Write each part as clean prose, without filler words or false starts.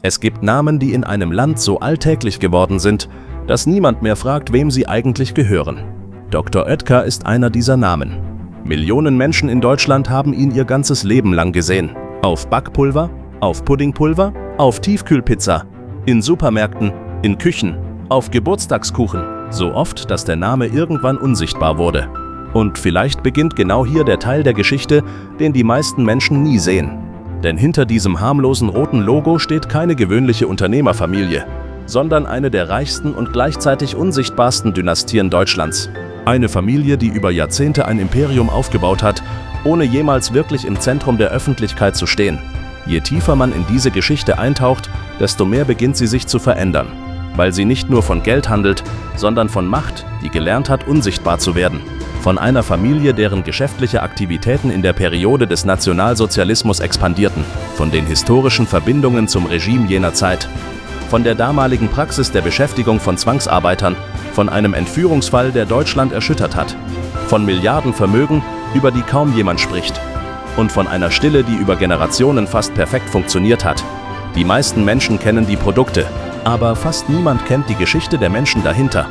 Es gibt Namen, die in einem Land so alltäglich geworden sind, dass niemand mehr fragt, wem sie eigentlich gehören. Dr. Oetker ist einer dieser Namen. Millionen Menschen in Deutschland haben ihn ihr ganzes Leben lang gesehen. Auf Backpulver, auf Puddingpulver, auf Tiefkühlpizza, in Supermärkten, in Küchen, auf Geburtstagskuchen. So oft, dass der Name irgendwann unsichtbar wurde. Und vielleicht beginnt genau hier der Teil der Geschichte, den die meisten Menschen nie sehen. Denn hinter diesem harmlosen roten Logo steht keine gewöhnliche Unternehmerfamilie, sondern eine der reichsten und gleichzeitig unsichtbarsten Dynastien Deutschlands. Eine Familie, die über Jahrzehnte ein Imperium aufgebaut hat, ohne jemals wirklich im Zentrum der Öffentlichkeit zu stehen. Je tiefer man in diese Geschichte eintaucht, desto mehr beginnt sie sich zu verändern, weil sie nicht nur von Geld handelt, sondern von Macht, die gelernt hat, unsichtbar zu werden. Von einer Familie, deren geschäftliche Aktivitäten in der Periode des Nationalsozialismus expandierten, von den historischen Verbindungen zum Regime jener Zeit, von der damaligen Praxis der Beschäftigung von Zwangsarbeitern, von einem Entführungsfall, der Deutschland erschüttert hat, von Milliardenvermögen, über die kaum jemand spricht, und von einer Stille, die über Generationen fast perfekt funktioniert hat. Die meisten Menschen kennen die Produkte, aber fast niemand kennt die Geschichte der Menschen dahinter.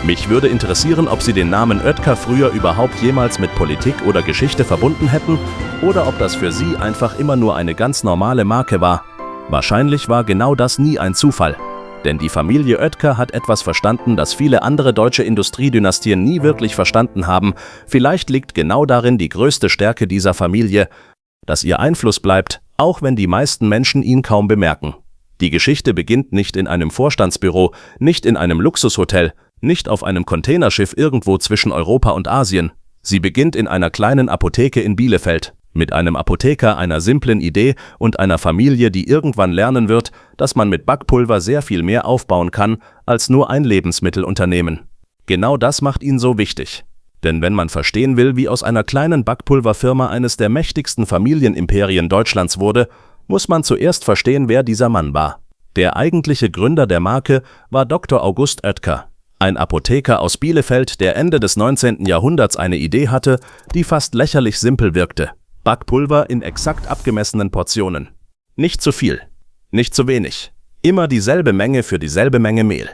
Mich würde interessieren, ob Sie den Namen Oetker früher überhaupt jemals mit Politik oder Geschichte verbunden hätten oder ob das für Sie einfach immer nur eine ganz normale Marke war. Wahrscheinlich war genau das nie ein Zufall. Denn die Familie Oetker hat etwas verstanden, das viele andere deutsche Industriedynastien nie wirklich verstanden haben. Vielleicht liegt genau darin die größte Stärke dieser Familie, dass ihr Einfluss bleibt, auch wenn die meisten Menschen ihn kaum bemerken. Die Geschichte beginnt nicht in einem Vorstandsbüro, nicht in einem Luxushotel, nicht auf einem Containerschiff irgendwo zwischen Europa und Asien. Sie beginnt in einer kleinen Apotheke in Bielefeld, mit einem Apotheker, einer simplen Idee und einer Familie, die irgendwann lernen wird, dass man mit Backpulver sehr viel mehr aufbauen kann, als nur ein Lebensmittelunternehmen. Genau das macht ihn so wichtig. Denn wenn man verstehen will, wie aus einer kleinen Backpulverfirma eines der mächtigsten Familienimperien Deutschlands wurde, muss man zuerst verstehen, wer dieser Mann war. Der eigentliche Gründer der Marke war Dr. August Oetker. Ein Apotheker aus Bielefeld, der Ende des 19. Jahrhunderts eine Idee hatte, die fast lächerlich simpel wirkte. Backpulver in exakt abgemessenen Portionen. Nicht zu viel, nicht zu wenig. Immer dieselbe Menge für dieselbe Menge Mehl.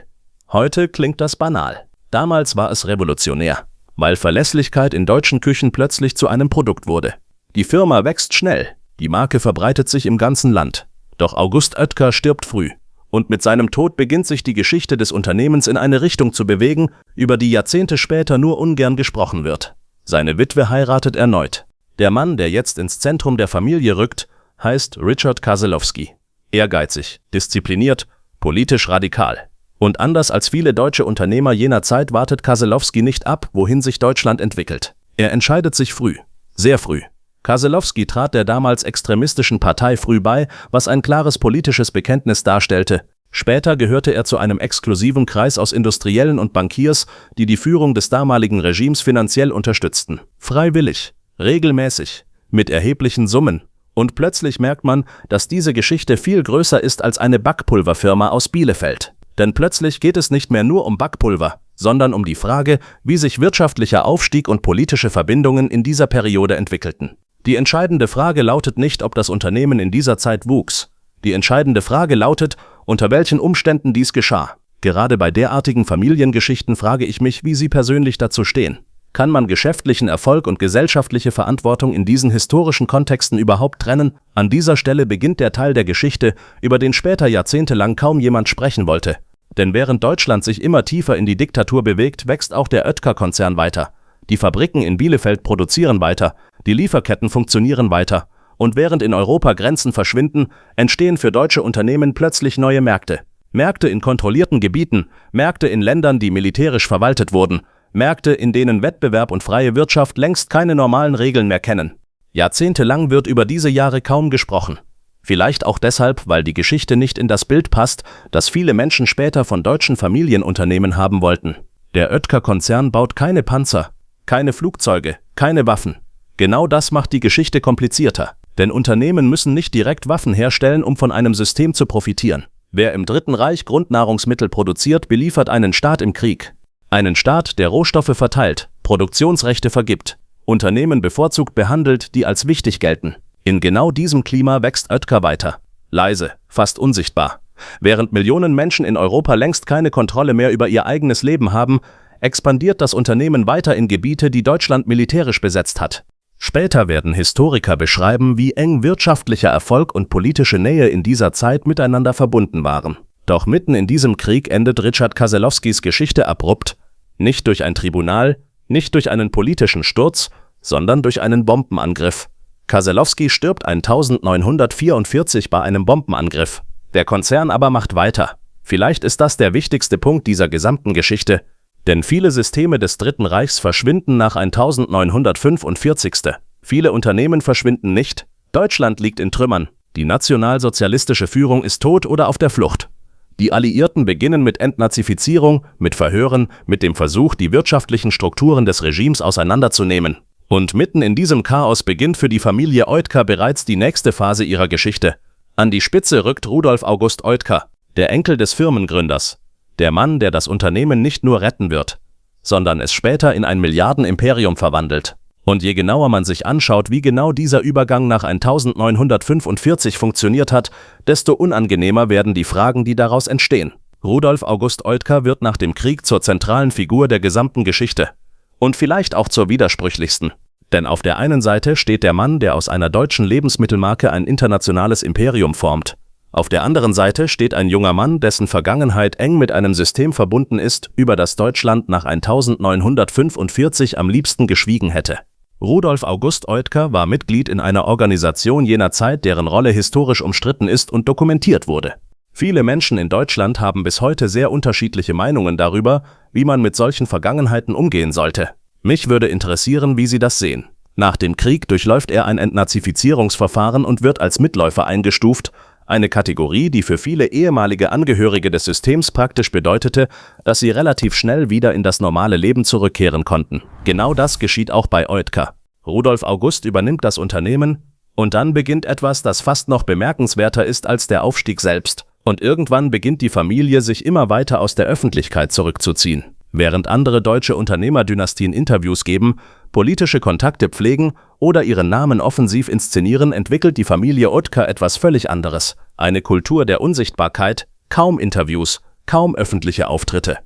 Heute klingt das banal. Damals war es revolutionär, weil Verlässlichkeit in deutschen Küchen plötzlich zu einem Produkt wurde. Die Firma wächst schnell, die Marke verbreitet sich im ganzen Land. Doch August Oetker stirbt früh. Und mit seinem Tod beginnt sich die Geschichte des Unternehmens in eine Richtung zu bewegen, über die Jahrzehnte später nur ungern gesprochen wird. Seine Witwe heiratet erneut. Der Mann, der jetzt ins Zentrum der Familie rückt, heißt Richard Kaselowski. Ehrgeizig, diszipliniert, politisch radikal. Und anders als viele deutsche Unternehmer jener Zeit wartet Kaselowski nicht ab, wohin sich Deutschland entwickelt. Er entscheidet sich früh, sehr früh. Kaselowski trat der damals extremistischen Partei früh bei, was ein klares politisches Bekenntnis darstellte. Später gehörte er zu einem exklusiven Kreis aus Industriellen und Bankiers, die die Führung des damaligen Regimes finanziell unterstützten. Freiwillig, regelmäßig, mit erheblichen Summen. Und plötzlich merkt man, dass diese Geschichte viel größer ist als eine Backpulverfirma aus Bielefeld. Denn plötzlich geht es nicht mehr nur um Backpulver, sondern um die Frage, wie sich wirtschaftlicher Aufstieg und politische Verbindungen in dieser Periode entwickelten. Die entscheidende Frage lautet nicht, ob das Unternehmen in dieser Zeit wuchs. Die entscheidende Frage lautet, unter welchen Umständen dies geschah. Gerade bei derartigen Familiengeschichten frage ich mich, wie Sie persönlich dazu stehen. Kann man geschäftlichen Erfolg und gesellschaftliche Verantwortung in diesen historischen Kontexten überhaupt trennen? An dieser Stelle beginnt der Teil der Geschichte, über den später jahrzehntelang kaum jemand sprechen wollte. Denn während Deutschland sich immer tiefer in die Diktatur bewegt, wächst auch der Oetker-Konzern weiter. Die Fabriken in Bielefeld produzieren weiter, die Lieferketten funktionieren weiter. Und während in Europa Grenzen verschwinden, entstehen für deutsche Unternehmen plötzlich neue Märkte. Märkte in kontrollierten Gebieten, Märkte in Ländern, die militärisch verwaltet wurden, Märkte, in denen Wettbewerb und freie Wirtschaft längst keine normalen Regeln mehr kennen. Jahrzehntelang wird über diese Jahre kaum gesprochen. Vielleicht auch deshalb, weil die Geschichte nicht in das Bild passt, das viele Menschen später von deutschen Familienunternehmen haben wollten. Der Oetker-Konzern baut keine Panzer, keine Flugzeuge, keine Waffen. Genau das macht die Geschichte komplizierter. Denn Unternehmen müssen nicht direkt Waffen herstellen, um von einem System zu profitieren. Wer im Dritten Reich Grundnahrungsmittel produziert, beliefert einen Staat im Krieg. Einen Staat, der Rohstoffe verteilt, Produktionsrechte vergibt, Unternehmen bevorzugt behandelt, die als wichtig gelten. In genau diesem Klima wächst Oetker weiter. Leise, fast unsichtbar. Während Millionen Menschen in Europa längst keine Kontrolle mehr über ihr eigenes Leben haben, expandiert das Unternehmen weiter in Gebiete, die Deutschland militärisch besetzt hat. Später werden Historiker beschreiben, wie eng wirtschaftlicher Erfolg und politische Nähe in dieser Zeit miteinander verbunden waren. Doch mitten in diesem Krieg endet Richard Kaselowskis Geschichte abrupt, nicht durch ein Tribunal, nicht durch einen politischen Sturz, sondern durch einen Bombenangriff. Kaselowski stirbt 1944 bei einem Bombenangriff. Der Konzern aber macht weiter. Vielleicht ist das der wichtigste Punkt dieser gesamten Geschichte, denn viele Systeme des Dritten Reichs verschwinden nach 1945. Viele Unternehmen verschwinden nicht. Deutschland liegt in Trümmern. Die nationalsozialistische Führung ist tot oder auf der Flucht. Die Alliierten beginnen mit Entnazifizierung, mit Verhören, mit dem Versuch, die wirtschaftlichen Strukturen des Regimes auseinanderzunehmen. Und mitten in diesem Chaos beginnt für die Familie Oetker bereits die nächste Phase ihrer Geschichte. An die Spitze rückt Rudolf August Oetker, der Enkel des Firmengründers. Der Mann, der das Unternehmen nicht nur retten wird, sondern es später in ein Milliardenimperium verwandelt. Und je genauer man sich anschaut, wie genau dieser Übergang nach 1945 funktioniert hat, desto unangenehmer werden die Fragen, die daraus entstehen. Rudolf August Oetker wird nach dem Krieg zur zentralen Figur der gesamten Geschichte. Und vielleicht auch zur widersprüchlichsten. Denn auf der einen Seite steht der Mann, der aus einer deutschen Lebensmittelmarke ein internationales Imperium formt. Auf der anderen Seite steht ein junger Mann, dessen Vergangenheit eng mit einem System verbunden ist, über das Deutschland nach 1945 am liebsten geschwiegen hätte. Rudolf August Oetker war Mitglied in einer Organisation jener Zeit, deren Rolle historisch umstritten ist und dokumentiert wurde. Viele Menschen in Deutschland haben bis heute sehr unterschiedliche Meinungen darüber, wie man mit solchen Vergangenheiten umgehen sollte. Mich würde interessieren, wie Sie das sehen. Nach dem Krieg durchläuft er ein Entnazifizierungsverfahren und wird als Mitläufer eingestuft, eine Kategorie, die für viele ehemalige Angehörige des Systems praktisch bedeutete, dass sie relativ schnell wieder in das normale Leben zurückkehren konnten. Genau das geschieht auch bei Oetker. Rudolf August übernimmt das Unternehmen und dann beginnt etwas, das fast noch bemerkenswerter ist als der Aufstieg selbst. Und irgendwann beginnt die Familie, sich immer weiter aus der Öffentlichkeit zurückzuziehen. Während andere deutsche Unternehmerdynastien Interviews geben, politische Kontakte pflegen oder ihren Namen offensiv inszenieren, entwickelt die Familie Oetker etwas völlig anderes. Eine Kultur der Unsichtbarkeit, kaum Interviews, kaum öffentliche Auftritte.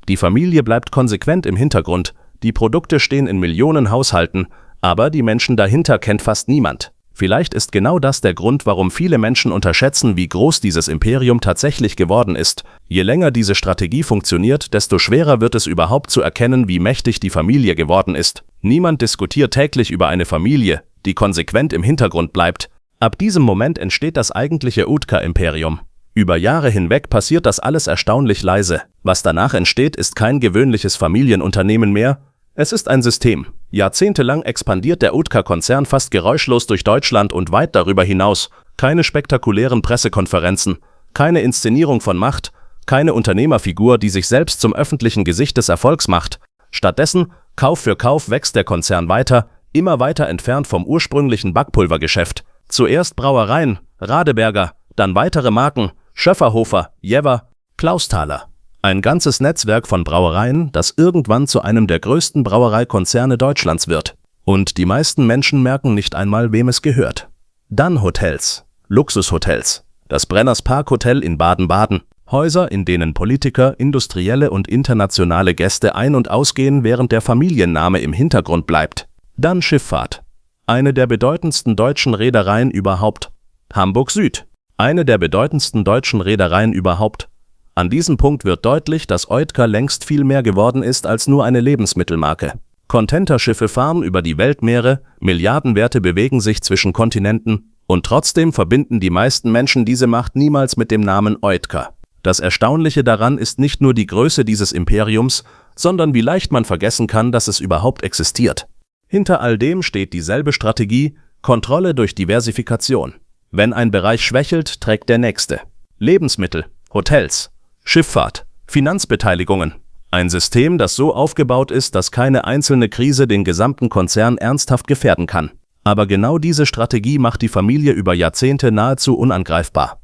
Die Familie bleibt konsequent im Hintergrund, die Produkte stehen in Millionen Haushalten, aber die Menschen dahinter kennt fast niemand. Vielleicht ist genau das der Grund, warum viele Menschen unterschätzen, wie groß dieses Imperium tatsächlich geworden ist. Je länger diese Strategie funktioniert, desto schwerer wird es überhaupt zu erkennen, wie mächtig die Familie geworden ist. Niemand diskutiert täglich über eine Familie, die konsequent im Hintergrund bleibt. Ab diesem Moment entsteht das eigentliche Oetker-Imperium. Über Jahre hinweg passiert das alles erstaunlich leise. Was danach entsteht, ist kein gewöhnliches Familienunternehmen mehr. Es ist ein System. Jahrzehntelang expandiert der Oetker-Konzern fast geräuschlos durch Deutschland und weit darüber hinaus. Keine spektakulären Pressekonferenzen, keine Inszenierung von Macht, keine Unternehmerfigur, die sich selbst zum öffentlichen Gesicht des Erfolgs macht. Stattdessen, Kauf für Kauf wächst der Konzern weiter, immer weiter entfernt vom ursprünglichen Backpulvergeschäft. Zuerst Brauereien, Radeberger, dann weitere Marken, Schöfferhofer, Jever, Clausthaler. Ein ganzes Netzwerk von Brauereien, das irgendwann zu einem der größten Brauereikonzerne Deutschlands wird. Und die meisten Menschen merken nicht einmal, wem es gehört. Dann Hotels, Luxushotels, das Brenners Park Hotel in Baden-Baden, Häuser, in denen Politiker, industrielle und internationale Gäste ein- und ausgehen, während der Familienname im Hintergrund bleibt. Dann Schifffahrt, eine der bedeutendsten deutschen Reedereien überhaupt. Hamburg Süd, eine der bedeutendsten deutschen Reedereien überhaupt. An diesem Punkt wird deutlich, dass Oetker längst viel mehr geworden ist als nur eine Lebensmittelmarke. Containerschiffe fahren über die Weltmeere, Milliardenwerte bewegen sich zwischen Kontinenten und trotzdem verbinden die meisten Menschen diese Macht niemals mit dem Namen Oetker. Das Erstaunliche daran ist nicht nur die Größe dieses Imperiums, sondern wie leicht man vergessen kann, dass es überhaupt existiert. Hinter all dem steht dieselbe Strategie, Kontrolle durch Diversifikation. Wenn ein Bereich schwächelt, trägt der nächste. Lebensmittel, Hotels, Schifffahrt, Finanzbeteiligungen. Ein System, das so aufgebaut ist, dass keine einzelne Krise den gesamten Konzern ernsthaft gefährden kann. Aber genau diese Strategie macht die Familie über Jahrzehnte nahezu unangreifbar.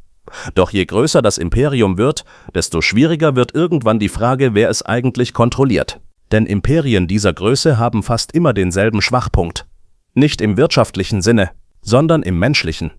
Doch je größer das Imperium wird, desto schwieriger wird irgendwann die Frage, wer es eigentlich kontrolliert. Denn Imperien dieser Größe haben fast immer denselben Schwachpunkt. Nicht im wirtschaftlichen Sinne, sondern im menschlichen.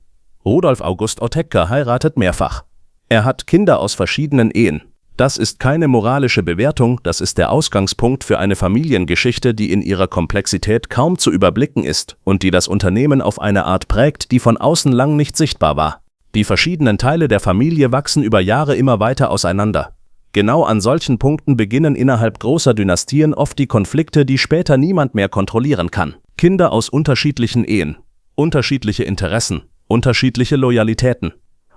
Rudolf August Oetker heiratet mehrfach. Er hat Kinder aus verschiedenen Ehen. Das ist keine moralische Bewertung, das ist der Ausgangspunkt für eine Familiengeschichte, die in ihrer Komplexität kaum zu überblicken ist und die das Unternehmen auf eine Art prägt, die von außen lang nicht sichtbar war. Die verschiedenen Teile der Familie wachsen über Jahre immer weiter auseinander. Genau an solchen Punkten beginnen innerhalb großer Dynastien oft die Konflikte, die später niemand mehr kontrollieren kann. Kinder aus unterschiedlichen Ehen, unterschiedliche Interessen, unterschiedliche Loyalitäten.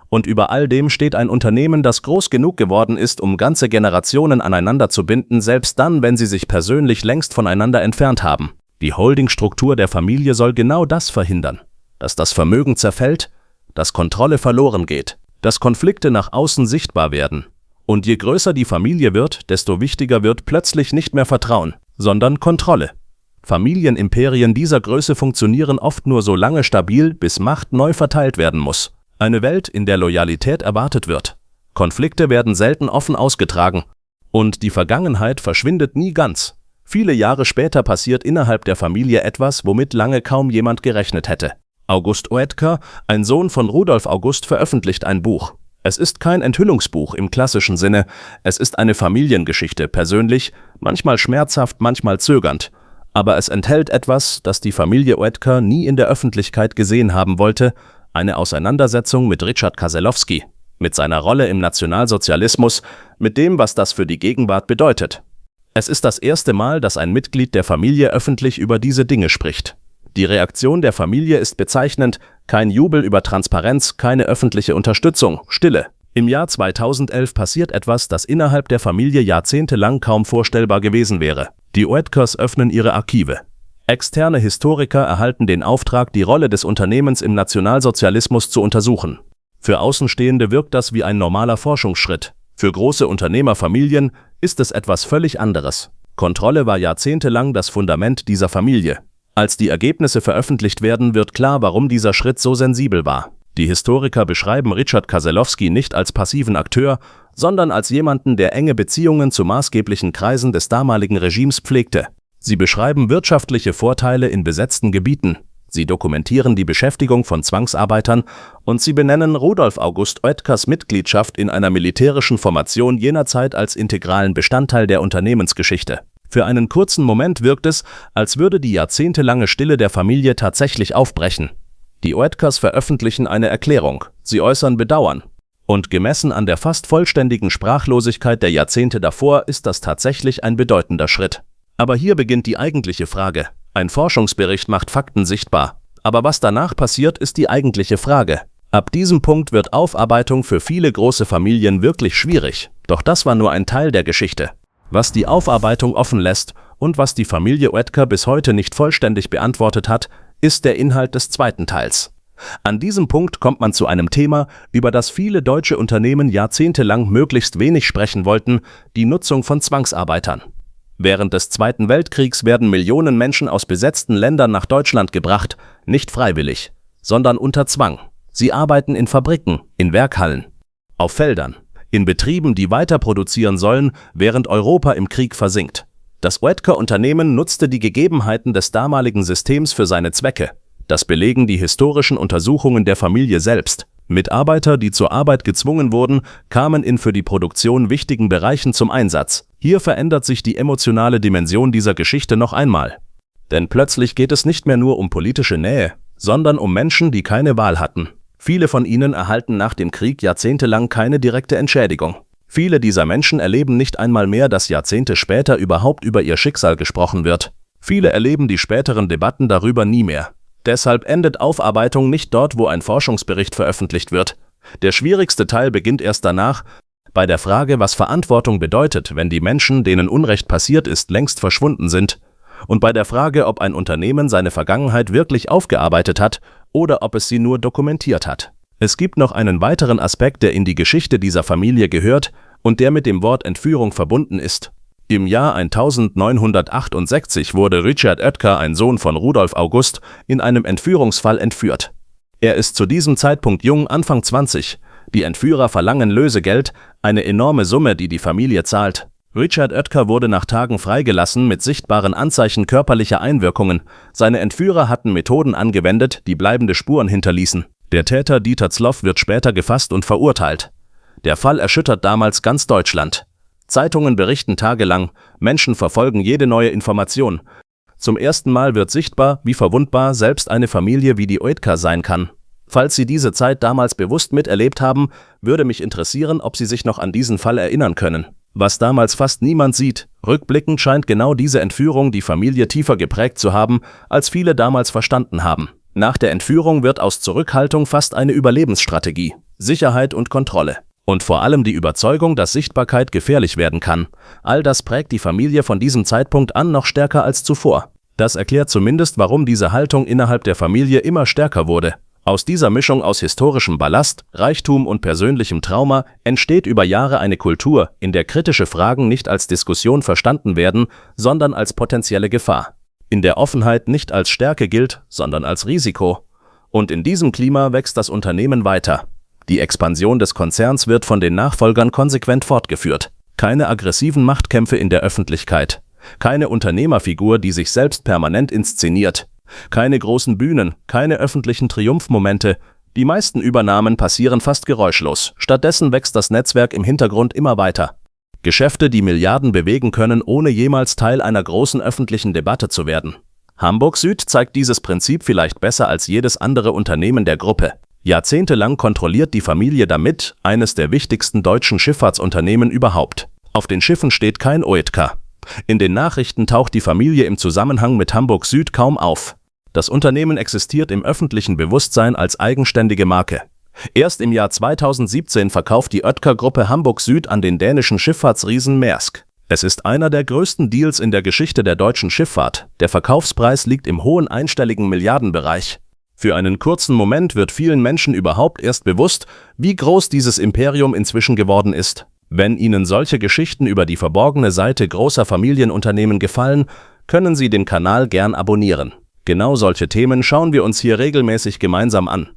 Und über all dem steht ein Unternehmen, das groß genug geworden ist, um ganze Generationen aneinander zu binden, selbst dann, wenn sie sich persönlich längst voneinander entfernt haben. Die Holdingstruktur der Familie soll genau das verhindern, dass das Vermögen zerfällt, dass Kontrolle verloren geht, dass Konflikte nach außen sichtbar werden. Und je größer die Familie wird, desto wichtiger wird plötzlich nicht mehr Vertrauen, sondern Kontrolle. Familienimperien dieser Größe funktionieren oft nur so lange stabil, bis Macht neu verteilt werden muss. Eine Welt, in der Loyalität erwartet wird. Konflikte werden selten offen ausgetragen. Und die Vergangenheit verschwindet nie ganz. Viele Jahre später passiert innerhalb der Familie etwas, womit lange kaum jemand gerechnet hätte. August Oetker, ein Sohn von Rudolf August, veröffentlicht ein Buch. Es ist kein Enthüllungsbuch im klassischen Sinne, es ist eine Familiengeschichte, persönlich, manchmal schmerzhaft, manchmal zögernd. Aber es enthält etwas, das die Familie Oetker nie in der Öffentlichkeit gesehen haben wollte, eine Auseinandersetzung mit Richard Kaselowski, mit seiner Rolle im Nationalsozialismus, mit dem, was das für die Gegenwart bedeutet. Es ist das erste Mal, dass ein Mitglied der Familie öffentlich über diese Dinge spricht. Die Reaktion der Familie ist bezeichnend, kein Jubel über Transparenz, keine öffentliche Unterstützung, Stille. Im Jahr 2011 passiert etwas, das innerhalb der Familie jahrzehntelang kaum vorstellbar gewesen wäre. Die Oetkers öffnen ihre Archive. Externe Historiker erhalten den Auftrag, die Rolle des Unternehmens im Nationalsozialismus zu untersuchen. Für Außenstehende wirkt das wie ein normaler Forschungsschritt. Für große Unternehmerfamilien ist es etwas völlig anderes. Kontrolle war jahrzehntelang das Fundament dieser Familie. Als die Ergebnisse veröffentlicht werden, wird klar, warum dieser Schritt so sensibel war. Die Historiker beschreiben Richard Kaselowski nicht als passiven Akteur, sondern als jemanden, der enge Beziehungen zu maßgeblichen Kreisen des damaligen Regimes pflegte. Sie beschreiben wirtschaftliche Vorteile in besetzten Gebieten, sie dokumentieren die Beschäftigung von Zwangsarbeitern und sie benennen Rudolf August Oetkers Mitgliedschaft in einer militärischen Formation jener Zeit als integralen Bestandteil der Unternehmensgeschichte. Für einen kurzen Moment wirkt es, als würde die jahrzehntelange Stille der Familie tatsächlich aufbrechen. Die Oetkers veröffentlichen eine Erklärung, sie äußern Bedauern. Und gemessen an der fast vollständigen Sprachlosigkeit der Jahrzehnte davor ist das tatsächlich ein bedeutender Schritt. Aber hier beginnt die eigentliche Frage. Ein Forschungsbericht macht Fakten sichtbar. Aber was danach passiert, ist die eigentliche Frage. Ab diesem Punkt wird Aufarbeitung für viele große Familien wirklich schwierig. Doch das war nur ein Teil der Geschichte. Was die Aufarbeitung offen lässt und was die Familie Oetker bis heute nicht vollständig beantwortet hat, ist der Inhalt des zweiten Teils. An diesem Punkt kommt man zu einem Thema, über das viele deutsche Unternehmen jahrzehntelang möglichst wenig sprechen wollten, die Nutzung von Zwangsarbeitern. Während des Zweiten Weltkriegs werden Millionen Menschen aus besetzten Ländern nach Deutschland gebracht, nicht freiwillig, sondern unter Zwang. Sie arbeiten in Fabriken, in Werkhallen, auf Feldern, in Betrieben, die weiter produzieren sollen, während Europa im Krieg versinkt. Das Oetker-Unternehmen nutzte die Gegebenheiten des damaligen Systems für seine Zwecke. Das belegen die historischen Untersuchungen der Familie selbst. Mitarbeiter, die zur Arbeit gezwungen wurden, kamen in für die Produktion wichtigen Bereichen zum Einsatz. Hier verändert sich die emotionale Dimension dieser Geschichte noch einmal. Denn plötzlich geht es nicht mehr nur um politische Nähe, sondern um Menschen, die keine Wahl hatten. Viele von ihnen erhalten nach dem Krieg jahrzehntelang keine direkte Entschädigung. Viele dieser Menschen erleben nicht einmal mehr, dass Jahrzehnte später überhaupt über ihr Schicksal gesprochen wird. Viele erleben die späteren Debatten darüber nie mehr. Deshalb endet Aufarbeitung nicht dort, wo ein Forschungsbericht veröffentlicht wird. Der schwierigste Teil beginnt erst danach, bei der Frage, was Verantwortung bedeutet, wenn die Menschen, denen Unrecht passiert ist, längst verschwunden sind, und bei der Frage, ob ein Unternehmen seine Vergangenheit wirklich aufgearbeitet hat oder ob es sie nur dokumentiert hat. Es gibt noch einen weiteren Aspekt, der in die Geschichte dieser Familie gehört und der mit dem Wort Entführung verbunden ist. Im Jahr 1968 wurde Richard Oetker, ein Sohn von Rudolf August, in einem Entführungsfall entführt. Er ist zu diesem Zeitpunkt jung, Anfang 20. Die Entführer verlangen Lösegeld, eine enorme Summe, die die Familie zahlt. Richard Oetker wurde nach Tagen freigelassen mit sichtbaren Anzeichen körperlicher Einwirkungen. Seine Entführer hatten Methoden angewendet, die bleibende Spuren hinterließen. Der Täter Dieter Zloff wird später gefasst und verurteilt. Der Fall erschüttert damals ganz Deutschland. Zeitungen berichten tagelang, Menschen verfolgen jede neue Information. Zum ersten Mal wird sichtbar, wie verwundbar selbst eine Familie wie die Oetker sein kann. Falls Sie diese Zeit damals bewusst miterlebt haben, würde mich interessieren, ob Sie sich noch an diesen Fall erinnern können. Was damals fast niemand sieht, rückblickend scheint genau diese Entführung die Familie tiefer geprägt zu haben, als viele damals verstanden haben. Nach der Entführung wird aus Zurückhaltung fast eine Überlebensstrategie, Sicherheit und Kontrolle. Und vor allem die Überzeugung, dass Sichtbarkeit gefährlich werden kann. All das prägt die Familie von diesem Zeitpunkt an noch stärker als zuvor. Das erklärt zumindest, warum diese Haltung innerhalb der Familie immer stärker wurde. Aus dieser Mischung aus historischem Ballast, Reichtum und persönlichem Trauma entsteht über Jahre eine Kultur, in der kritische Fragen nicht als Diskussion verstanden werden, sondern als potenzielle Gefahr. In der Offenheit nicht als Stärke gilt, sondern als Risiko. Und in diesem Klima wächst das Unternehmen weiter. Die Expansion des Konzerns wird von den Nachfolgern konsequent fortgeführt. Keine aggressiven Machtkämpfe in der Öffentlichkeit. Keine Unternehmerfigur, die sich selbst permanent inszeniert. Keine großen Bühnen, keine öffentlichen Triumphmomente. Die meisten Übernahmen passieren fast geräuschlos. Stattdessen wächst das Netzwerk im Hintergrund immer weiter. Geschäfte, die Milliarden bewegen können, ohne jemals Teil einer großen öffentlichen Debatte zu werden. Hamburg Süd zeigt dieses Prinzip vielleicht besser als jedes andere Unternehmen der Gruppe. Jahrzehntelang kontrolliert die Familie damit eines der wichtigsten deutschen Schifffahrtsunternehmen überhaupt. Auf den Schiffen steht kein Oetker. In den Nachrichten taucht die Familie im Zusammenhang mit Hamburg Süd kaum auf. Das Unternehmen existiert im öffentlichen Bewusstsein als eigenständige Marke. Erst im Jahr 2017 verkauft die Oetker-Gruppe Hamburg Süd an den dänischen Schifffahrtsriesen Maersk. Es ist einer der größten Deals in der Geschichte der deutschen Schifffahrt. Der Verkaufspreis liegt im hohen einstelligen Milliardenbereich. Für einen kurzen Moment wird vielen Menschen überhaupt erst bewusst, wie groß dieses Imperium inzwischen geworden ist. Wenn Ihnen solche Geschichten über die verborgene Seite großer Familienunternehmen gefallen, können Sie den Kanal gern abonnieren. Genau solche Themen schauen wir uns hier regelmäßig gemeinsam an.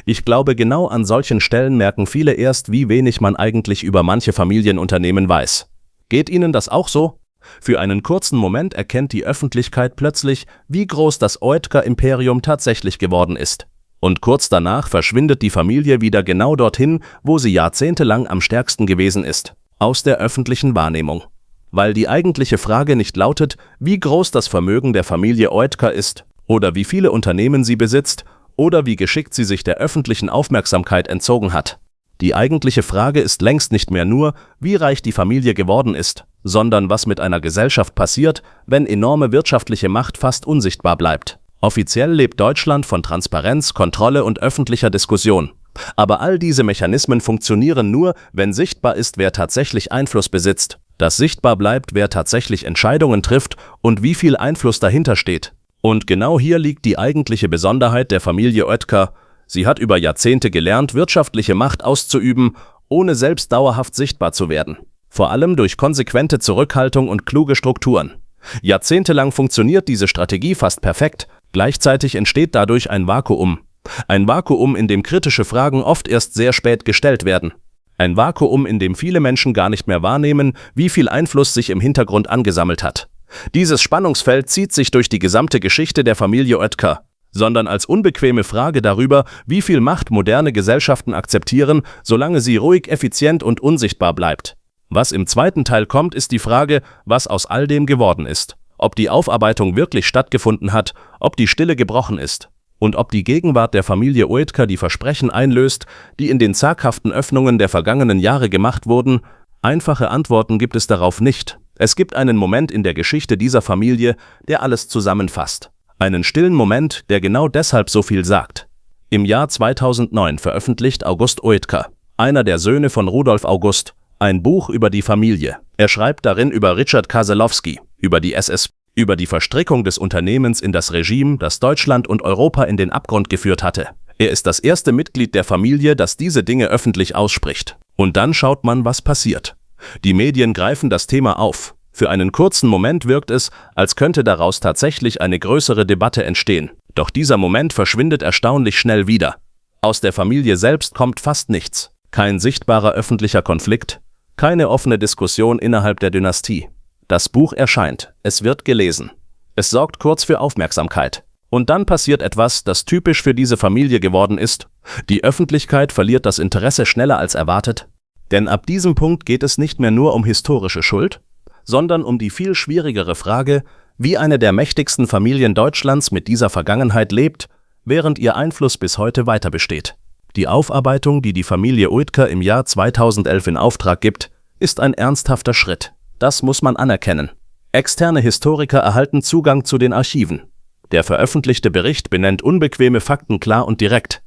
Ich glaube, genau an solchen Stellen merken viele erst, wie wenig man eigentlich über manche Familienunternehmen weiß. Geht Ihnen das auch so? Für einen kurzen Moment erkennt die Öffentlichkeit plötzlich, wie groß das Oetker-Imperium tatsächlich geworden ist. Und kurz danach verschwindet die Familie wieder genau dorthin, wo sie jahrzehntelang am stärksten gewesen ist, aus der öffentlichen Wahrnehmung. Weil die eigentliche Frage nicht lautet, wie groß das Vermögen der Familie Oetker ist, oder wie viele Unternehmen sie besitzt, oder wie geschickt sie sich der öffentlichen Aufmerksamkeit entzogen hat. Die eigentliche Frage ist längst nicht mehr nur, wie reich die Familie geworden ist, sondern was mit einer Gesellschaft passiert, wenn enorme wirtschaftliche Macht fast unsichtbar bleibt. Offiziell lebt Deutschland von Transparenz, Kontrolle und öffentlicher Diskussion. Aber all diese Mechanismen funktionieren nur, wenn sichtbar ist, wer tatsächlich Einfluss besitzt, dass sichtbar bleibt, wer tatsächlich Entscheidungen trifft und wie viel Einfluss dahinter steht. Und genau hier liegt die eigentliche Besonderheit der Familie Oetker. Sie hat über Jahrzehnte gelernt, wirtschaftliche Macht auszuüben, ohne selbst dauerhaft sichtbar zu werden. Vor allem durch konsequente Zurückhaltung und kluge Strukturen. Jahrzehntelang funktioniert diese Strategie fast perfekt, gleichzeitig entsteht dadurch ein Vakuum. Ein Vakuum, in dem kritische Fragen oft erst sehr spät gestellt werden. Ein Vakuum, in dem viele Menschen gar nicht mehr wahrnehmen, wie viel Einfluss sich im Hintergrund angesammelt hat. Dieses Spannungsfeld zieht sich durch die gesamte Geschichte der Familie Oetker, sondern als unbequeme Frage darüber, wie viel Macht moderne Gesellschaften akzeptieren, solange sie ruhig, effizient und unsichtbar bleibt. Was im zweiten Teil kommt, ist die Frage, was aus all dem geworden ist. Ob die Aufarbeitung wirklich stattgefunden hat, ob die Stille gebrochen ist. Und ob die Gegenwart der Familie Oetker die Versprechen einlöst, die in den zaghaften Öffnungen der vergangenen Jahre gemacht wurden. Einfache Antworten gibt es darauf nicht. Es gibt einen Moment in der Geschichte dieser Familie, der alles zusammenfasst. Einen stillen Moment, der genau deshalb so viel sagt. Im Jahr 2009 veröffentlicht August Oetker, einer der Söhne von Rudolf August, ein Buch über die Familie. Er schreibt darin über Richard Kaselowski, über die SS, über die Verstrickung des Unternehmens in das Regime, das Deutschland und Europa in den Abgrund geführt hatte. Er ist das erste Mitglied der Familie, das diese Dinge öffentlich ausspricht. Und dann schaut man, was passiert. Die Medien greifen das Thema auf. Für einen kurzen Moment wirkt es, als könnte daraus tatsächlich eine größere Debatte entstehen. Doch dieser Moment verschwindet erstaunlich schnell wieder. Aus der Familie selbst kommt fast nichts. Kein sichtbarer öffentlicher Konflikt, keine offene Diskussion innerhalb der Dynastie. Das Buch erscheint, es wird gelesen. Es sorgt kurz für Aufmerksamkeit. Und dann passiert etwas, das typisch für diese Familie geworden ist. Die Öffentlichkeit verliert das Interesse schneller als erwartet. Denn ab diesem Punkt geht es nicht mehr nur um historische Schuld, sondern um die viel schwierigere Frage, wie eine der mächtigsten Familien Deutschlands mit dieser Vergangenheit lebt, während ihr Einfluss bis heute weiter besteht. Die Aufarbeitung, die die Familie Oetker im Jahr 2011 in Auftrag gibt, ist ein ernsthafter Schritt. Das muss man anerkennen. Externe Historiker erhalten Zugang zu den Archiven. Der veröffentlichte Bericht benennt unbequeme Fakten klar und direkt.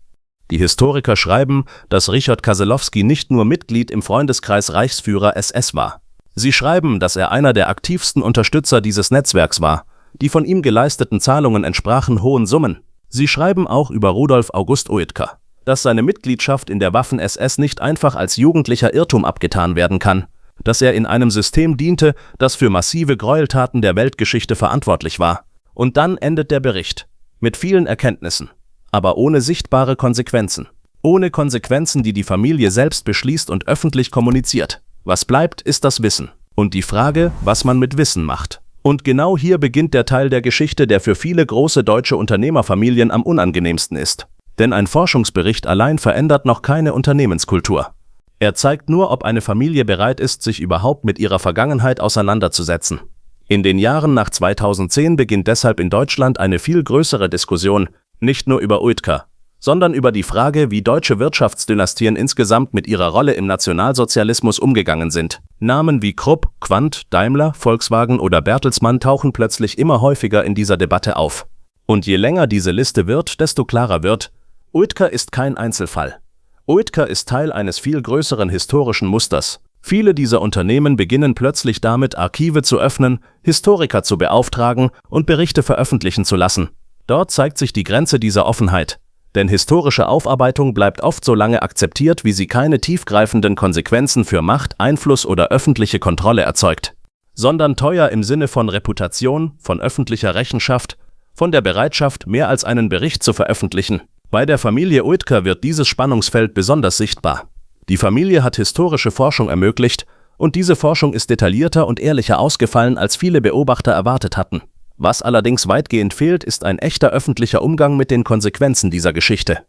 Die Historiker schreiben, dass Richard Kaselowski nicht nur Mitglied im Freundeskreis Reichsführer SS war. Sie schreiben, dass er einer der aktivsten Unterstützer dieses Netzwerks war. Die von ihm geleisteten Zahlungen entsprachen hohen Summen. Sie schreiben auch über Rudolf August Oetker, dass seine Mitgliedschaft in der Waffen-SS nicht einfach als jugendlicher Irrtum abgetan werden kann, dass er in einem System diente, das für massive Gräueltaten der Weltgeschichte verantwortlich war. Und dann endet der Bericht mit vielen Erkenntnissen, aber ohne sichtbare Konsequenzen. Ohne Konsequenzen, die die Familie selbst beschließt und öffentlich kommuniziert. Was bleibt, ist das Wissen. Und die Frage, was man mit Wissen macht. Und genau hier beginnt der Teil der Geschichte, der für viele große deutsche Unternehmerfamilien am unangenehmsten ist. Denn ein Forschungsbericht allein verändert noch keine Unternehmenskultur. Er zeigt nur, ob eine Familie bereit ist, sich überhaupt mit ihrer Vergangenheit auseinanderzusetzen. In den Jahren nach 2010 beginnt deshalb in Deutschland eine viel größere Diskussion, nicht nur über Oetker, sondern über die Frage, wie deutsche Wirtschaftsdynastien insgesamt mit ihrer Rolle im Nationalsozialismus umgegangen sind. Namen wie Krupp, Quandt, Daimler, Volkswagen oder Bertelsmann tauchen plötzlich immer häufiger in dieser Debatte auf. Und je länger diese Liste wird, desto klarer wird, Oetker ist kein Einzelfall. Oetker ist Teil eines viel größeren historischen Musters. Viele dieser Unternehmen beginnen plötzlich damit, Archive zu öffnen, Historiker zu beauftragen und Berichte veröffentlichen zu lassen. Dort zeigt sich die Grenze dieser Offenheit. Denn historische Aufarbeitung bleibt oft so lange akzeptiert, wie sie keine tiefgreifenden Konsequenzen für Macht, Einfluss oder öffentliche Kontrolle erzeugt. Sondern teuer im Sinne von Reputation, von öffentlicher Rechenschaft, von der Bereitschaft, mehr als einen Bericht zu veröffentlichen. Bei der Familie Oetker wird dieses Spannungsfeld besonders sichtbar. Die Familie hat historische Forschung ermöglicht und diese Forschung ist detaillierter und ehrlicher ausgefallen, als viele Beobachter erwartet hatten. Was allerdings weitgehend fehlt, ist ein echter öffentlicher Umgang mit den Konsequenzen dieser Geschichte.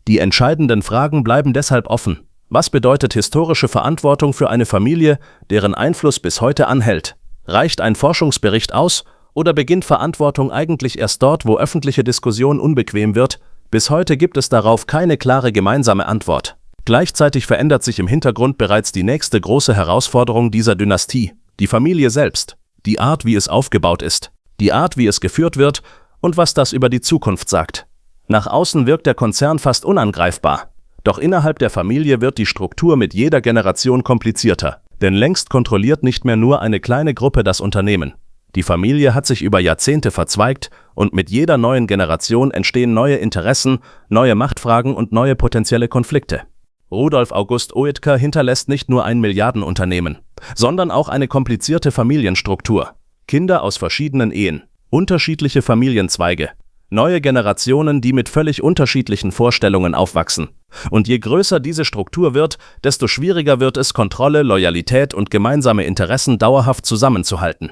Die entscheidenden Fragen bleiben deshalb offen. Was bedeutet historische Verantwortung für eine Familie, deren Einfluss bis heute anhält? Reicht ein Forschungsbericht aus oder beginnt Verantwortung eigentlich erst dort, wo öffentliche Diskussion unbequem wird? Bis heute gibt es darauf keine klare gemeinsame Antwort. Gleichzeitig verändert sich im Hintergrund bereits die nächste große Herausforderung dieser Dynastie, die Familie selbst, die Art, wie es aufgebaut ist. Die Art, wie es geführt wird und was das über die Zukunft sagt. Nach außen wirkt der Konzern fast unangreifbar. Doch innerhalb der Familie wird die Struktur mit jeder Generation komplizierter. Denn längst kontrolliert nicht mehr nur eine kleine Gruppe das Unternehmen. Die Familie hat sich über Jahrzehnte verzweigt und mit jeder neuen Generation entstehen neue Interessen, neue Machtfragen und neue potenzielle Konflikte. Rudolf August Oetker hinterlässt nicht nur ein Milliardenunternehmen, sondern auch eine komplizierte Familienstruktur. Kinder aus verschiedenen Ehen, unterschiedliche Familienzweige, neue Generationen, die mit völlig unterschiedlichen Vorstellungen aufwachsen. Und je größer diese Struktur wird, desto schwieriger wird es, Kontrolle, Loyalität und gemeinsame Interessen dauerhaft zusammenzuhalten.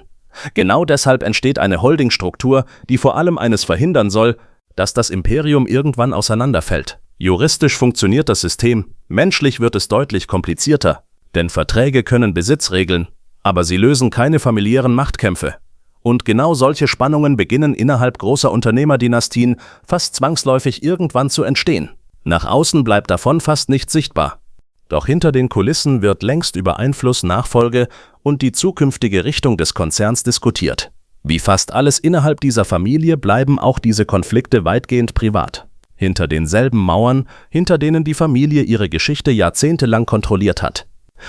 Genau deshalb entsteht eine Holdingstruktur, die vor allem eines verhindern soll, dass das Imperium irgendwann auseinanderfällt. Juristisch funktioniert das System, menschlich wird es deutlich komplizierter, denn Verträge können Besitz regeln, aber sie lösen keine familiären Machtkämpfe. Und genau solche Spannungen beginnen innerhalb großer Unternehmerdynastien fast zwangsläufig irgendwann zu entstehen. Nach außen bleibt davon fast nichts sichtbar. Doch hinter den Kulissen wird längst über Einfluss, Nachfolge und die zukünftige Richtung des Konzerns diskutiert. Wie fast alles innerhalb dieser Familie bleiben auch diese Konflikte weitgehend privat. Hinter denselben Mauern, hinter denen die Familie ihre Geschichte jahrzehntelang kontrolliert hat.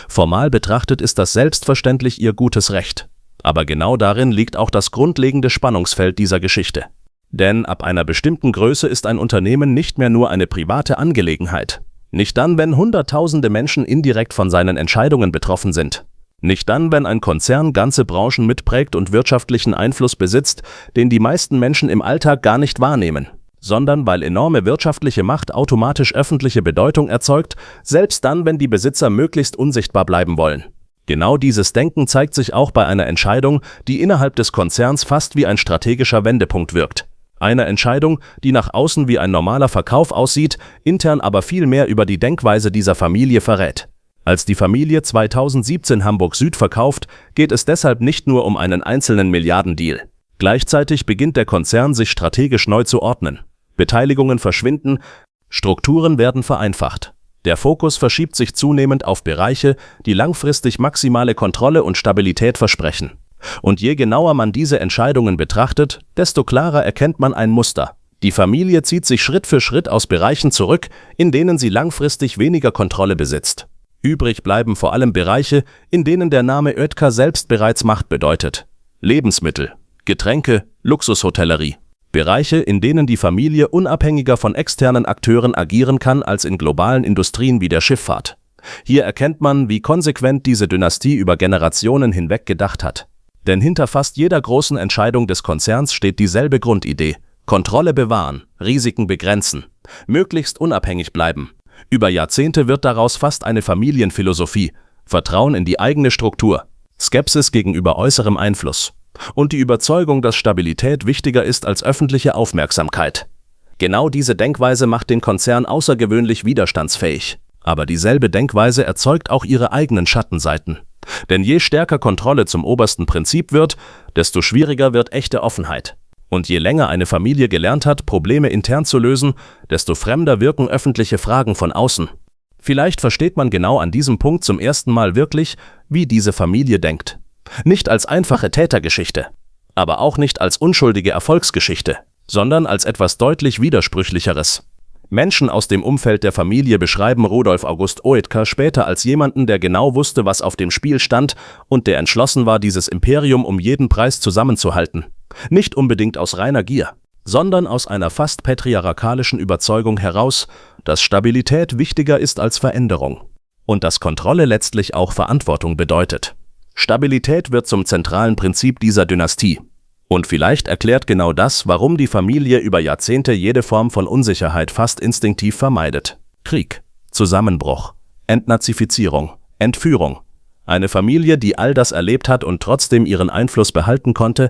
Formal betrachtet ist das selbstverständlich ihr gutes Recht. Aber genau darin liegt auch das grundlegende Spannungsfeld dieser Geschichte. Denn ab einer bestimmten Größe ist ein Unternehmen nicht mehr nur eine private Angelegenheit. Nicht dann, wenn Hunderttausende Menschen indirekt von seinen Entscheidungen betroffen sind. Nicht dann, wenn ein Konzern ganze Branchen mitprägt und wirtschaftlichen Einfluss besitzt, den die meisten Menschen im Alltag gar nicht wahrnehmen. Sondern weil enorme wirtschaftliche Macht automatisch öffentliche Bedeutung erzeugt, selbst dann, wenn die Besitzer möglichst unsichtbar bleiben wollen. Genau dieses Denken zeigt sich auch bei einer Entscheidung, die innerhalb des Konzerns fast wie ein strategischer Wendepunkt wirkt. Eine Entscheidung, die nach außen wie ein normaler Verkauf aussieht, intern aber viel mehr über die Denkweise dieser Familie verrät. Als die Familie 2017 Hamburg Süd verkauft, geht es deshalb nicht nur um einen einzelnen Milliardendeal. Gleichzeitig beginnt der Konzern sich strategisch neu zu ordnen. Beteiligungen verschwinden, Strukturen werden vereinfacht. Der Fokus verschiebt sich zunehmend auf Bereiche, die langfristig maximale Kontrolle und Stabilität versprechen. Und je genauer man diese Entscheidungen betrachtet, desto klarer erkennt man ein Muster. Die Familie zieht sich Schritt für Schritt aus Bereichen zurück, in denen sie langfristig weniger Kontrolle besitzt. Übrig bleiben vor allem Bereiche, in denen der Name Oetker selbst bereits Macht bedeutet. Lebensmittel, Getränke, Luxushotellerie. Bereiche, in denen die Familie unabhängiger von externen Akteuren agieren kann als in globalen Industrien wie der Schifffahrt. Hier erkennt man, wie konsequent diese Dynastie über Generationen hinweg gedacht hat. Denn hinter fast jeder großen Entscheidung des Konzerns steht dieselbe Grundidee: Kontrolle bewahren, Risiken begrenzen, möglichst unabhängig bleiben. Über Jahrzehnte wird daraus fast eine Familienphilosophie: Vertrauen in die eigene Struktur, Skepsis gegenüber äußerem Einfluss und die Überzeugung, dass Stabilität wichtiger ist als öffentliche Aufmerksamkeit. Genau diese Denkweise macht den Konzern außergewöhnlich widerstandsfähig. Aber dieselbe Denkweise erzeugt auch ihre eigenen Schattenseiten. Denn je stärker Kontrolle zum obersten Prinzip wird, desto schwieriger wird echte Offenheit. Und je länger eine Familie gelernt hat, Probleme intern zu lösen, desto fremder wirken öffentliche Fragen von außen. Vielleicht versteht man genau an diesem Punkt zum ersten Mal wirklich, wie diese Familie denkt. Nicht als einfache Tätergeschichte, aber auch nicht als unschuldige Erfolgsgeschichte, sondern als etwas deutlich Widersprüchlicheres. Menschen aus dem Umfeld der Familie beschreiben Rudolf August Oetker später als jemanden, der genau wusste, was auf dem Spiel stand und der entschlossen war, dieses Imperium um jeden Preis zusammenzuhalten. Nicht unbedingt aus reiner Gier, sondern aus einer fast patriarchalischen Überzeugung heraus, dass Stabilität wichtiger ist als Veränderung und dass Kontrolle letztlich auch Verantwortung bedeutet. Stabilität wird zum zentralen Prinzip dieser Dynastie. Und vielleicht erklärt genau das, warum die Familie über Jahrzehnte jede Form von Unsicherheit fast instinktiv vermeidet. Krieg, Zusammenbruch, Entnazifizierung, Entführung. Eine Familie, die all das erlebt hat und trotzdem ihren Einfluss behalten konnte,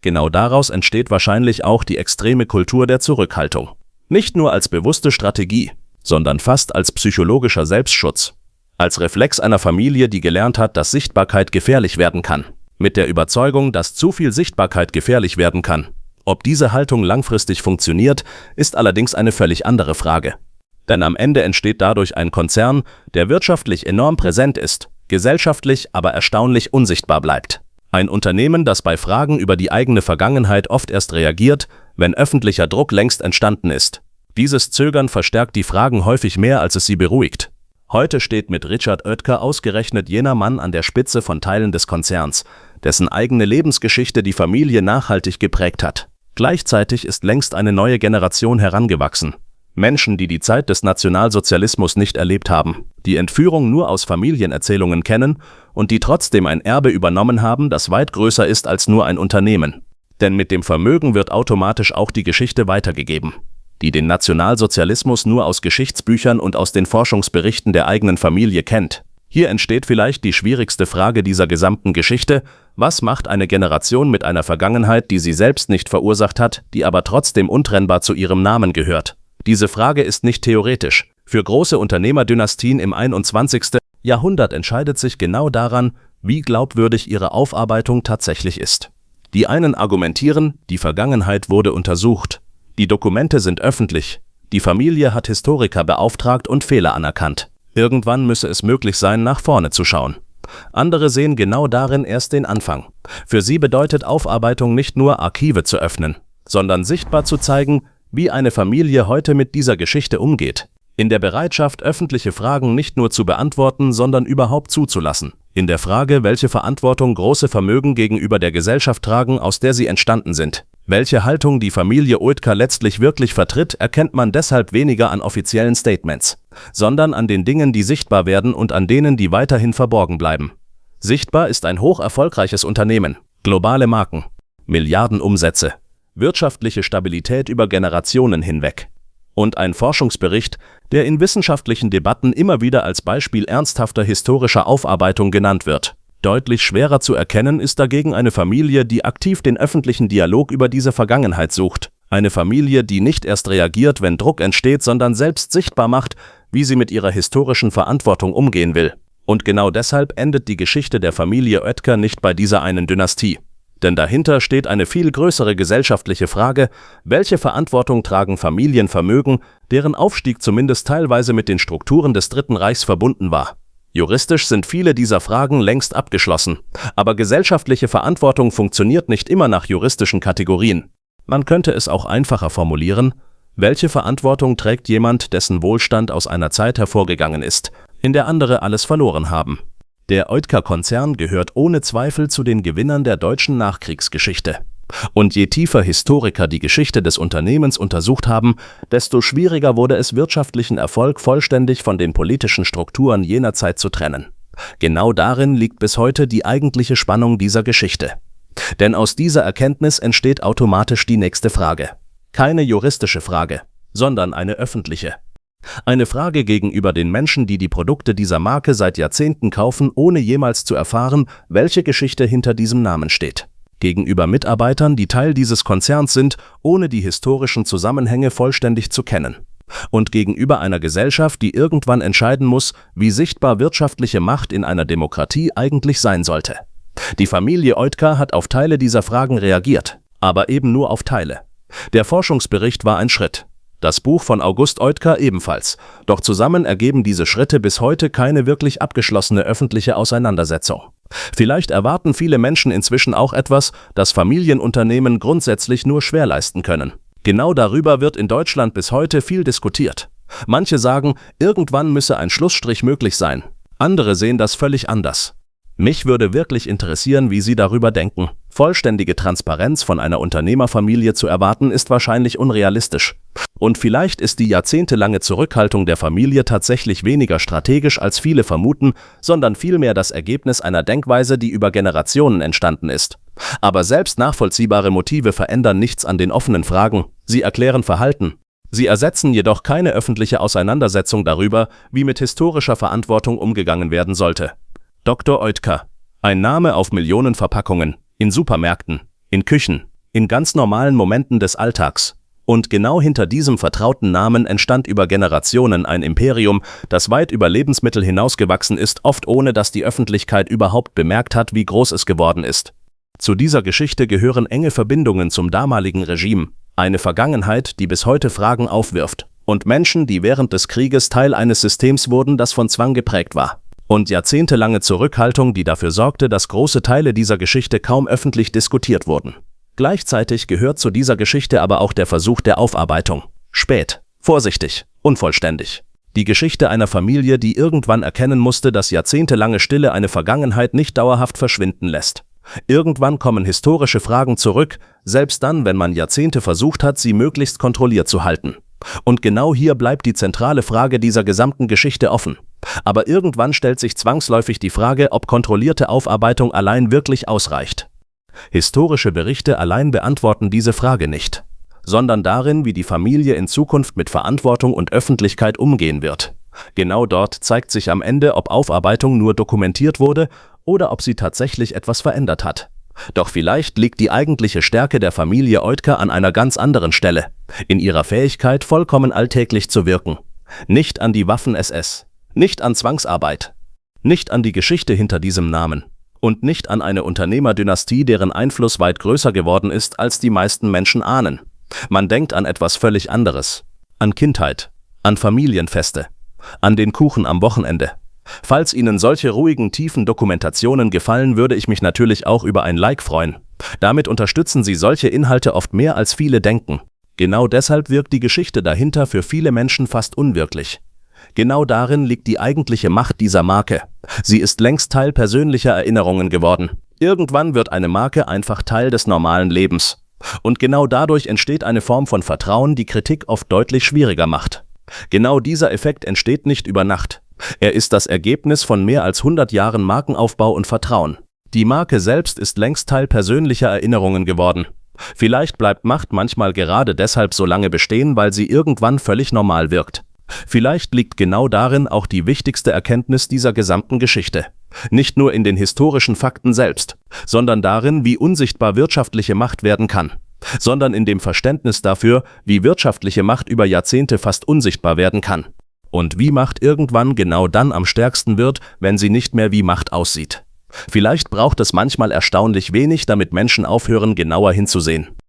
genau daraus entsteht wahrscheinlich auch die extreme Kultur der Zurückhaltung. Nicht nur als bewusste Strategie, sondern fast als psychologischer Selbstschutz. Als Reflex einer Familie, die gelernt hat, dass Sichtbarkeit gefährlich werden kann. Mit der Überzeugung, dass zu viel Sichtbarkeit gefährlich werden kann. Ob diese Haltung langfristig funktioniert, ist allerdings eine völlig andere Frage. Denn am Ende entsteht dadurch ein Konzern, der wirtschaftlich enorm präsent ist, gesellschaftlich aber erstaunlich unsichtbar bleibt. Ein Unternehmen, das bei Fragen über die eigene Vergangenheit oft erst reagiert, wenn öffentlicher Druck längst entstanden ist. Dieses Zögern verstärkt die Fragen häufig mehr, als es sie beruhigt. Heute steht mit Richard Oetker ausgerechnet jener Mann an der Spitze von Teilen des Konzerns, dessen eigene Lebensgeschichte die Familie nachhaltig geprägt hat. Gleichzeitig ist längst eine neue Generation herangewachsen. Menschen, die die Zeit des Nationalsozialismus nicht erlebt haben, die Entführung nur aus Familienerzählungen kennen und die trotzdem ein Erbe übernommen haben, das weit größer ist als nur ein Unternehmen. Denn mit dem Vermögen wird automatisch auch die Geschichte weitergegeben, die den Nationalsozialismus nur aus Geschichtsbüchern und aus den Forschungsberichten der eigenen Familie kennt. Hier entsteht vielleicht die schwierigste Frage dieser gesamten Geschichte: Was macht eine Generation mit einer Vergangenheit, die sie selbst nicht verursacht hat, die aber trotzdem untrennbar zu ihrem Namen gehört? Diese Frage ist nicht theoretisch. Für große Unternehmerdynastien im 21. Jahrhundert entscheidet sich genau daran, wie glaubwürdig ihre Aufarbeitung tatsächlich ist. Die einen argumentieren, die Vergangenheit wurde untersucht. Die Dokumente sind öffentlich. Die Familie hat Historiker beauftragt und Fehler anerkannt. Irgendwann müsse es möglich sein, nach vorne zu schauen. Andere sehen genau darin erst den Anfang. Für sie bedeutet Aufarbeitung nicht nur, Archive zu öffnen, sondern sichtbar zu zeigen, wie eine Familie heute mit dieser Geschichte umgeht. In der Bereitschaft, öffentliche Fragen nicht nur zu beantworten, sondern überhaupt zuzulassen. In der Frage, welche Verantwortung große Vermögen gegenüber der Gesellschaft tragen, aus der sie entstanden sind. Welche Haltung die Familie Oetker letztlich wirklich vertritt, erkennt man deshalb weniger an offiziellen Statements, sondern an den Dingen, die sichtbar werden und an denen, die weiterhin verborgen bleiben. Sichtbar ist ein hoch erfolgreiches Unternehmen, globale Marken, Milliardenumsätze, wirtschaftliche Stabilität über Generationen hinweg. Und ein Forschungsbericht, der in wissenschaftlichen Debatten immer wieder als Beispiel ernsthafter historischer Aufarbeitung genannt wird. Deutlich schwerer zu erkennen ist dagegen eine Familie, die aktiv den öffentlichen Dialog über diese Vergangenheit sucht. Eine Familie, die nicht erst reagiert, wenn Druck entsteht, sondern selbst sichtbar macht, wie sie mit ihrer historischen Verantwortung umgehen will. Und genau deshalb endet die Geschichte der Familie Oetker nicht bei dieser einen Dynastie. Denn dahinter steht eine viel größere gesellschaftliche Frage: Welche Verantwortung tragen Familienvermögen, deren Aufstieg zumindest teilweise mit den Strukturen des Dritten Reichs verbunden war? Juristisch sind viele dieser Fragen längst abgeschlossen, aber gesellschaftliche Verantwortung funktioniert nicht immer nach juristischen Kategorien. Man könnte es auch einfacher formulieren: Welche Verantwortung trägt jemand, dessen Wohlstand aus einer Zeit hervorgegangen ist, in der andere alles verloren haben? Der Oetker-Konzern gehört ohne Zweifel zu den Gewinnern der deutschen Nachkriegsgeschichte. Und je tiefer Historiker die Geschichte des Unternehmens untersucht haben, desto schwieriger wurde es, wirtschaftlichen Erfolg vollständig von den politischen Strukturen jener Zeit zu trennen. Genau darin liegt bis heute die eigentliche Spannung dieser Geschichte. Denn aus dieser Erkenntnis entsteht automatisch die nächste Frage. Keine juristische Frage, sondern eine öffentliche. Eine Frage gegenüber den Menschen, die die Produkte dieser Marke seit Jahrzehnten kaufen, ohne jemals zu erfahren, welche Geschichte hinter diesem Namen steht. Gegenüber Mitarbeitern, die Teil dieses Konzerns sind, ohne die historischen Zusammenhänge vollständig zu kennen. Und gegenüber einer Gesellschaft, die irgendwann entscheiden muss, wie sichtbar wirtschaftliche Macht in einer Demokratie eigentlich sein sollte. Die Familie Oetker hat auf Teile dieser Fragen reagiert, aber eben nur auf Teile. Der Forschungsbericht war ein Schritt. Das Buch von August Oetker ebenfalls. Doch zusammen ergeben diese Schritte bis heute keine wirklich abgeschlossene öffentliche Auseinandersetzung. Vielleicht erwarten viele Menschen inzwischen auch etwas, das Familienunternehmen grundsätzlich nur schwer leisten können. Genau darüber wird in Deutschland bis heute viel diskutiert. Manche sagen, irgendwann müsse ein Schlussstrich möglich sein. Andere sehen das völlig anders. Mich würde wirklich interessieren, wie Sie darüber denken. Vollständige Transparenz von einer Unternehmerfamilie zu erwarten, ist wahrscheinlich unrealistisch. Und vielleicht ist die jahrzehntelange Zurückhaltung der Familie tatsächlich weniger strategisch, als viele vermuten, sondern vielmehr das Ergebnis einer Denkweise, die über Generationen entstanden ist. Aber selbst nachvollziehbare Motive verändern nichts an den offenen Fragen. Sie erklären Verhalten. Sie ersetzen jedoch keine öffentliche Auseinandersetzung darüber, wie mit historischer Verantwortung umgegangen werden sollte. Dr. Oetker. Ein Name auf Millionen Verpackungen, in Supermärkten, in Küchen, in ganz normalen Momenten des Alltags. Und genau hinter diesem vertrauten Namen entstand über Generationen ein Imperium, das weit über Lebensmittel hinausgewachsen ist, oft ohne dass die Öffentlichkeit überhaupt bemerkt hat, wie groß es geworden ist. Zu dieser Geschichte gehören enge Verbindungen zum damaligen Regime, eine Vergangenheit, die bis heute Fragen aufwirft, und Menschen, die während des Krieges Teil eines Systems wurden, das von Zwang geprägt war. Und jahrzehntelange Zurückhaltung, die dafür sorgte, dass große Teile dieser Geschichte kaum öffentlich diskutiert wurden. Gleichzeitig gehört zu dieser Geschichte aber auch der Versuch der Aufarbeitung. Spät, vorsichtig, unvollständig. Die Geschichte einer Familie, die irgendwann erkennen musste, dass jahrzehntelange Stille eine Vergangenheit nicht dauerhaft verschwinden lässt. Irgendwann kommen historische Fragen zurück, selbst dann, wenn man Jahrzehnte versucht hat, sie möglichst kontrolliert zu halten. Und genau hier bleibt die zentrale Frage dieser gesamten Geschichte offen. Aber irgendwann stellt sich zwangsläufig die Frage, ob kontrollierte Aufarbeitung allein wirklich ausreicht. Historische Berichte allein beantworten diese Frage nicht, sondern darin, wie die Familie in Zukunft mit Verantwortung und Öffentlichkeit umgehen wird. Genau dort zeigt sich am Ende, ob Aufarbeitung nur dokumentiert wurde oder ob sie tatsächlich etwas verändert hat. Doch vielleicht liegt die eigentliche Stärke der Familie Oetker an einer ganz anderen Stelle, in ihrer Fähigkeit, vollkommen alltäglich zu wirken. Nicht an die Waffen-SS, nicht an Zwangsarbeit, nicht an die Geschichte hinter diesem Namen und nicht an eine Unternehmerdynastie, deren Einfluss weit größer geworden ist, als die meisten Menschen ahnen. Man denkt an etwas völlig anderes, an Kindheit, an Familienfeste, an den Kuchen am Wochenende. Falls Ihnen solche ruhigen, tiefen Dokumentationen gefallen, würde ich mich natürlich auch über ein Like freuen. Damit unterstützen Sie solche Inhalte oft mehr, als viele denken. Genau deshalb wirkt die Geschichte dahinter für viele Menschen fast unwirklich. Genau darin liegt die eigentliche Macht dieser Marke. Sie ist längst Teil persönlicher Erinnerungen geworden. Irgendwann wird eine Marke einfach Teil des normalen Lebens. Und genau dadurch entsteht eine Form von Vertrauen, die Kritik oft deutlich schwieriger macht. Genau dieser Effekt entsteht nicht über Nacht. Er ist das Ergebnis von mehr als 100 Jahren Markenaufbau und Vertrauen. Die Marke selbst ist längst Teil persönlicher Erinnerungen geworden. Vielleicht bleibt Macht manchmal gerade deshalb so lange bestehen, weil sie irgendwann völlig normal wirkt. Vielleicht liegt genau darin auch die wichtigste Erkenntnis dieser gesamten Geschichte. Nicht nur in den historischen Fakten selbst, sondern darin, wie unsichtbar wirtschaftliche Macht werden kann, sondern in dem Verständnis dafür, wie wirtschaftliche Macht über Jahrzehnte fast unsichtbar werden kann. Und wie Macht irgendwann genau dann am stärksten wird, wenn sie nicht mehr wie Macht aussieht. Vielleicht braucht es manchmal erstaunlich wenig, damit Menschen aufhören, genauer hinzusehen.